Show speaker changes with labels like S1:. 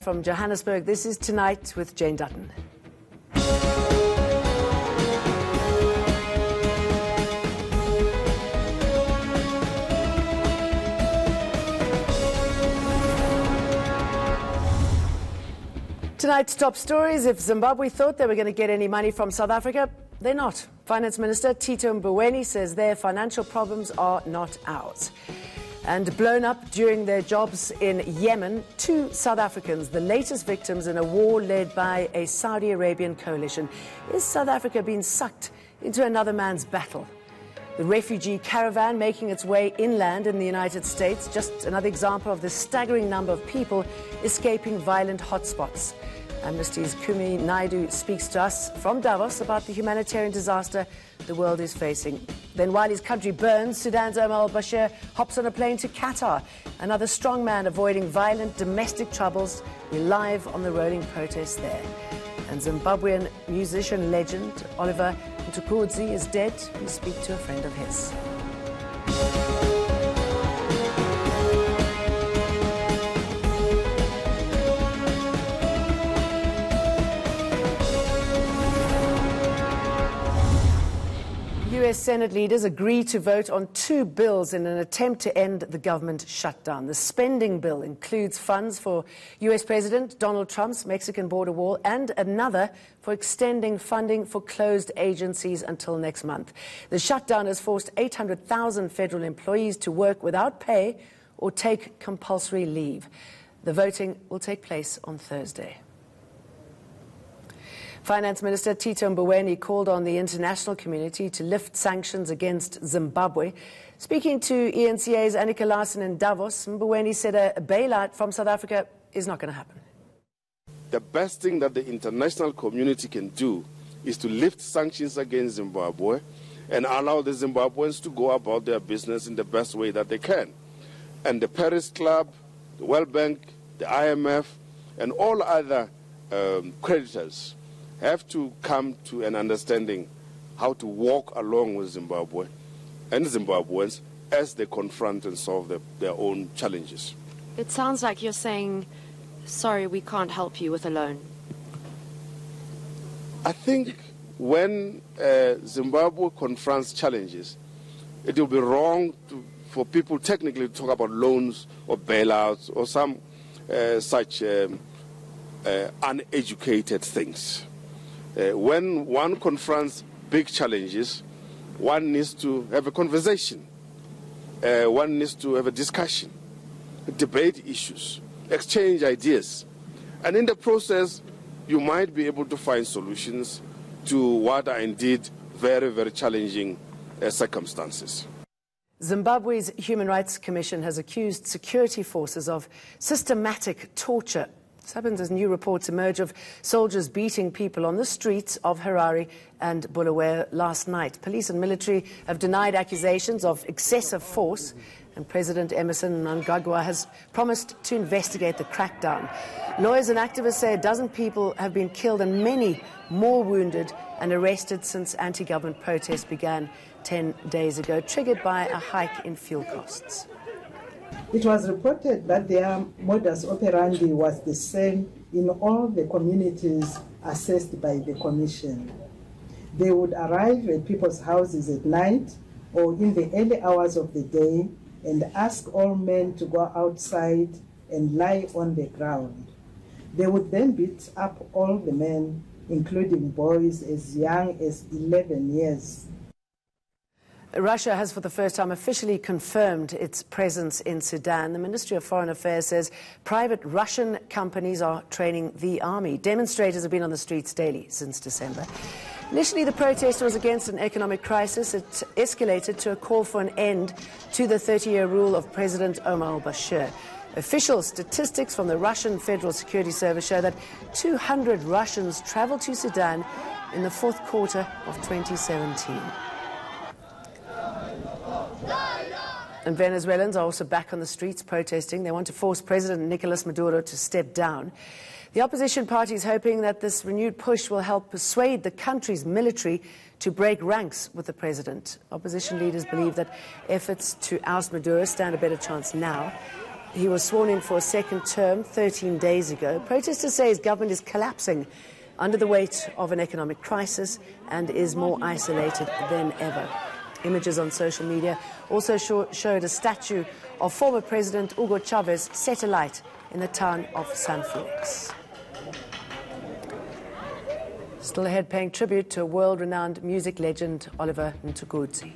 S1: from Johannesburg. This is Tonight with Jane Dutton. Tonight's top stories. If Zimbabwe thought they were going to get any money from South Africa, they're not. Finance Minister Tito Mboweni says their financial problems are not ours. And blown up during their jobs in Yemen, 2 South Africans, the latest victims in a war led by a Saudi Arabian coalition. Is South Africa being sucked into another man's battle? The refugee caravan making its way inland in the United States, just another example of the staggering number of people escaping violent hotspots. Amnesty's Kumi Naidu speaks to us from Davos about the humanitarian disaster the world is facing. Then while his country burns, Sudan's Omar al-Bashir hops on a plane to Qatar. Another strong man avoiding violent domestic troubles. We're live on the rolling protests there. And Zimbabwean musician legend Oliver Mtukudzi is dead. We speak to a friend of his. US Senate leaders agree to vote on 2 bills in an attempt to end the government shutdown. The spending bill includes funds for US President Donald Trump's Mexican border wall and another for extending funding for closed agencies until next month. The shutdown has forced 800,000 federal employees to work without pay or take compulsory leave. The voting will take place on Thursday. Finance Minister Tito Mboweni called on the international community to lift sanctions against Zimbabwe. Speaking to ENCA's Annika Larsen in Davos, Mboweni said a bailout from South Africa is not going to happen.
S2: The best thing that the international community can do is to lift sanctions against Zimbabwe and allow the Zimbabweans to go about their business in the best way that they can. And the Paris Club, the World Bank, the IMF, and all other creditors have to come to an understanding how to walk along with Zimbabwe and Zimbabweans as they confront and solve their own challenges.
S3: It sounds like you're saying, sorry, we can't help you with a loan.
S2: I think when Zimbabwe confronts challenges, it will be wrong for people technically to talk about loans or bailouts or some such uneducated things. When one confronts big challenges, one needs to have a conversation. One needs to have a discussion, debate issues, exchange ideas. And in the process, you might be able to find solutions to what are indeed very, very challenging circumstances.
S1: Zimbabwe's Human Rights Commission has accused security forces of systematic torture. This happens as new reports emerge of soldiers beating people on the streets of Harare and Bulawayo last night. Police and military have denied accusations of excessive force, and President Emerson Mnangagwa has promised to investigate the crackdown. Lawyers and activists say a dozen people have been killed and many more wounded and arrested since anti-government protests began 10 days ago, triggered by a hike in fuel costs.
S4: It was reported that their modus operandi was the same in all the communities assessed by the Commission. They would arrive at people's houses at night or in the early hours of the day and ask all men to go outside and lie on the ground. They would then beat up all the men, including boys as young as 11 years.
S1: Russia has for the first time officially confirmed its presence in Sudan. The Ministry of Foreign Affairs says private Russian companies are training the army. Demonstrators have been on the streets daily since December. Initially, the protest was against an economic crisis. It escalated to a call for an end to the 30-year rule of President Omar al-Bashir. Official statistics from the Russian Federal Security Service show that 200 Russians traveled to Sudan in the fourth quarter of 2017. And Venezuelans are also back on the streets protesting. They want to force President Nicolas Maduro to step down. The opposition party is hoping that this renewed push will help persuade the country's military to break ranks with the president. Opposition leaders believe that efforts to oust Maduro stand a better chance now. He was sworn in for a second term 13 days ago. Protesters say his government is collapsing under the weight of an economic crisis and is more isolated than ever. Images on social media also showed a statue of former President Hugo Chavez set alight in the town of San Felix. Still ahead, paying tribute to world-renowned music legend Oliver Mtukudzi.